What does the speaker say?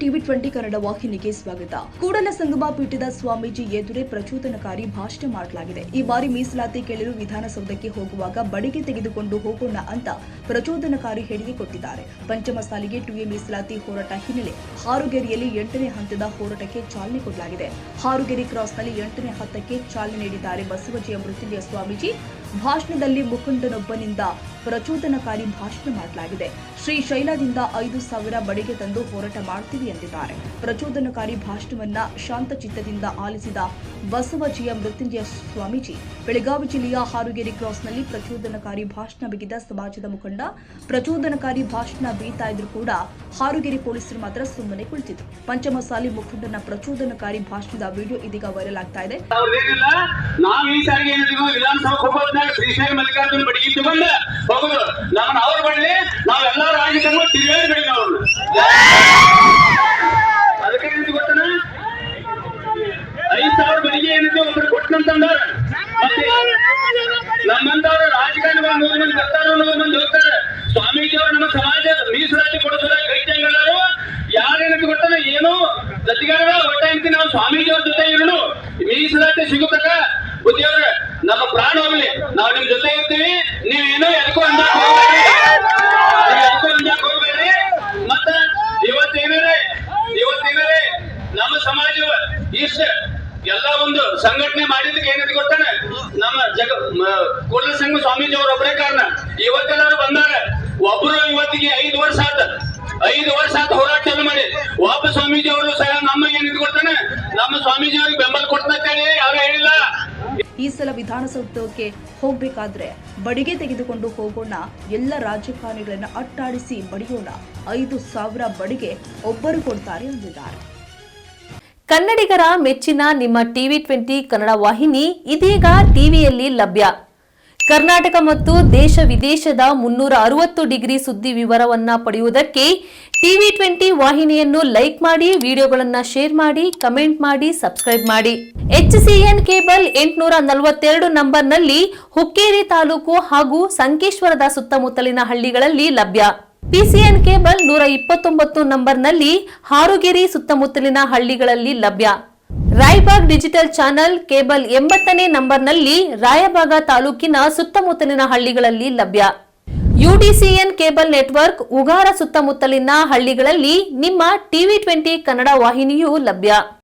TV 20 Kannada ವಾಹಿನಿಗೆ ಸ್ವಾಗತ. ಕೂಡಲ ಸಂಗಮ ಪೀಠದ ಸ್ವಾಮೀಜಿ ಎದುರೇ ಪ್ರಚೋದನಕಾರಿ ಭಾಷಣ ಮಾಡಲಾಗಿದೆ. ಈ ಬಾರಿ ಮೀಸಲಾತಿ ಕೇಳಲು ವಿಧಾನಸೌಧಕ್ಕೆ ಹೋಗುವಾಗ ಬಡಿಗೆ ತೆಗೆದುಕೊಂಡು ಹೋಗೋಣ ಅಂತ ಪ್ರಚೋದನಕಾರಿ ಹೇಳಿಕೆ ಕೊಟ್ಟಿದ್ದಾರೆ. ಪಂಚಮಸಾಲಿಗೆ 2A ಮೀಸಲಾತಿ ಹೋರಾಟ ಹಿನ್ನೆಲೆ ಹಾರುಗೆರೆಯಲ್ಲಿ 8ನೇ ಹಂತದ ಹೋರಾಟಕ್ಕೆ ಚಾಲನೆ ಕೊಡಲಾಗಿದೆ. ಹಾರುಗೆರೆ ಕ್ರಾಸ್ನಲ್ಲಿ 8ನೇ ಹಂತಕ್ಕೆ ಚಾಲನೆ ನೀಡಿದ್ದಾರೆ ಬಸವಜಯ ಮೃತ್ಯುಂಜಯ ಸ್ವಾಮೀಜಿ. ಭಾಷಣದಲ್ಲಿ ಮುಖಂಡನೊಬ್ಬನಿಂದ ಪ್ರಚೋದನಕಾರಿ ಭಾಷಣ ಮಾಡಲಾಗಿದೆ. ಶ್ರೀಶೈಲದಿಂದ 5,000 ಬಡಿಗೆ ತಂದು ಹೋರಾಟ ಮಾಡ್ತೀವಿ ಎಂದಿದ್ದಾರೆ. ಪ್ರಚೋದನಕಾರಿ ಭಾಷಣವನ್ನ ಶಾಂತಚಿತ್ತದಿಂದ ಆಲಿಸಿದ ಬಸವಜಯ ಮೃತ್ಯುಂಜಯ ಸ್ವಾಮೀಜಿ ಬೆಳಗಾವಿ ಜಿಲ್ಲೆಯ ಹಾರುಗೆರೆ ಕ್ರಾಸ್ನಲ್ಲಿ ಪ್ರಚೋದನಕಾರಿ ಭಾಷಣ ಬಿಗಿದ ಸಮಾಜದ ಮುಖಂಡ. ಪ್ರಚೋದನಕಾರಿ ಭಾಷಣ ಬೀತಾ ಇದ್ರು ಕೂಡ ಹಾರುಗೆರೆ ಪೊಲೀಸರು ಮಾತ್ರ ಸುಮ್ಮನೆ ಕುಳಿತಿದ್ರು. ಪಂಚಮಸಾಲಿ ಮುಖಂಡನ ಪ್ರಚೋದನಕಾರಿ ಭಾಷಣದ ವಿಡಿಯೋ ಇದೀಗ ವೈರಲ್ ಆಗ್ತಾ ಇದೆ. ಶ್ರೀಶೈಲ ಮಲ್ಲಿಕಾರ್ಜುನ ಬಡಿಗೆ ತಗೊಂಡ ಹೋಗುದು ನಮ್ಮನ್ನ ಅವ್ರು ಬಡ್ಲಿ ನಾವೆಲ್ಲ ರಾಜಕೀಯ ತಿರುಗಾಡಿ ಬಿಡಿ ನಾವು ಅದಕ್ಕೆ ಏನಂತ ಗೊತ್ತನ 5,000 ಬಡಿಗೆ ಏನಂತ ಒಬ್ರು ಕೊಟ್ಟಂತಂದವ್ರ ಮತ್ತೆ ನಮ್ಮಂತವ್ರು ರಾಜಕಾರಣಿಗಳು 100 ಮಂದಿ ಬರ್ತಾರ 100 ಮಂದಿ ಹೋಗ್ತಾರೆ. ಸ್ವಾಮೀಜಿಯವರು ನಮ್ಮ ಸಮಾಜ ಮೀಸಲಾತಿ ಕೊಡಿಸೋದಾಗ ಕೈ ತಂಗಡರು ಯಾರೇನಂತ ಗೊತ್ತನ ಏನು ಜೊತೆಗಾರ ಒಟ್ಟ ಅಂತೀನಿ ನಾವು ಸ್ವಾಮೀಜಿಯವ್ರ ಜೊತೆ ಇರೋನು ಮೀಸಲಾತಿ ಸಿಗುತ್ತಕ ಬುದ್ಧಿಯವ್ರ ನಮ್ಮ ಪ್ರಾಣ ಹೋಗ್ಲಿ ನಾವು ನಿಮ್ ಜೊತೆ ಇರ್ತೀವಿ. ನೀವೇನೋ ಎದಕ್ಕೂ ಅಂಜಾಕ್ ಹೋಗ್ಬೇಡ್ರಿ. ಮತ್ತ ಇವತ್ತೇನೇ ನಮ್ಮ ಸಮಾಜ ಇಷ್ಟ ಎಲ್ಲ ಒಂದು ಸಂಘಟನೆ ಮಾಡಿದಕ್ಕೆ ಏನಂತ ಗೊತ್ತಾನ ನಮ್ಮ ಕೂಡಲ ಸಂಘ ಸ್ವಾಮೀಜಿ ಅವ್ರ ಒಬ್ಬರೇ ಕಾರಣ. ಇವತ್ತೆಲ್ಲರೂ ಬಂದಾರ. ಒಬ್ರು ಇವತ್ತಿಗೆ 5 ವರ್ಷ ಆತ ಹೋರಾಟ ಚಾಲು ಮಾಡಿ ವಾಪಸ್ ಸ್ವಾಮೀಜಿ ಅವರು ಸಹ ನಮಗೆ ಏನಂತ ಗೊತ್ತಾನೆ ನಮ್ಮ ಸ್ವಾಮೀಜಿ ಅವ್ರಿಗೆ ಬೆಂಬಲ ಕೊಡ್ತಾ ಯಾರು ಹೇಳಿಲ್ಲ. ಈ ಸಲ ವಿಧಾನಸೌಧಕ್ಕೆ ಹೋಗ್ಬೇಕಾದ್ರೆ ಬಡಿಗೆ ತೆಗೆದುಕೊಂಡು ಹೋಗೋಣ, ಎಲ್ಲ ರಾಜಕಾರಣಿಗಳನ್ನ ಅಟ್ಟಾಡಿಸಿ ಬಡಿಯೋಣ, 5,000 ಬಡಿಗೆ ಒಬ್ಬರು ಕೊಡ್ತಾರೆ ಎಂದಿದ್ದಾರೆ. ಕನ್ನಡಿಗರ ಮೆಚ್ಚಿನ ನಿಮ್ಮ ಟಿವಿ 20 ಕನ್ನಡ ವಾಹಿನಿ ಇದೀಗ ಟಿವಿಯಲ್ಲಿ ಲಭ್ಯ. ಕರ್ನಾಟಕ ಮತ್ತು ದೇಶ ವಿದೇಶದ 360 ಡಿಗ್ರಿ ಸುದ್ದಿ ವಿವರವನ್ನ ಪಡೆಯುವುದಕ್ಕೆ ಟಿವಿ 20 ವಾಹಿನಿಯನ್ನು ಲೈಕ್ ಮಾಡಿ, ವಿಡಿಯೋಗಳನ್ನು ಶೇರ್ ಮಾಡಿ, ಕಮೆಂಟ್ ಮಾಡಿ, ಸಬ್ಸ್ಕ್ರೈಬ್ ಮಾಡಿ. HCN ಕೇಬಲ್ 842 ನಂಬರ್ನಲ್ಲಿ ಹುಕ್ಕೇರಿ ತಾಲೂಕು ಹಾಗೂ ಸಂಕೇಶ್ವರದ ಸುತ್ತಮುತ್ತಲಿನ ಹಳ್ಳಿಗಳಲ್ಲಿ ಲಭ್ಯ. PCN ಕೇಬಲ್ 129 ನಂಬರ್ನಲ್ಲಿ ಹಾರುಗೆರೆ ಸುತ್ತಮುತ್ತಲಿನ ಹಳ್ಳಿಗಳಲ್ಲಿ ಲಭ್ಯ. ರಾಯಬಾಗ್ ಡಿಜಿಟಲ್ ಚಾನೆಲ್ ಕೇಬಲ್ 80ನೇ ನಂಬರ್ನಲ್ಲಿ ರಾಯಬಾಗ ತಾಲೂಕಿನ ಸುತ್ತಮುತ್ತಲಿನ ಹಳ್ಳಿಗಳಲ್ಲಿ ಲಭ್ಯ. UDCN ಕೇಬಲ್ ನೆಟ್ವರ್ಕ್ ಉಗಾರ ಸುತ್ತಮುತ್ತಲಿನ ಹಳ್ಳಿಗಳಲ್ಲಿ ನಿಮ್ಮ ಟಿವಿ 20 ಕನ್ನಡ ವಾಹಿನಿಯೂ ಲಭ್ಯ.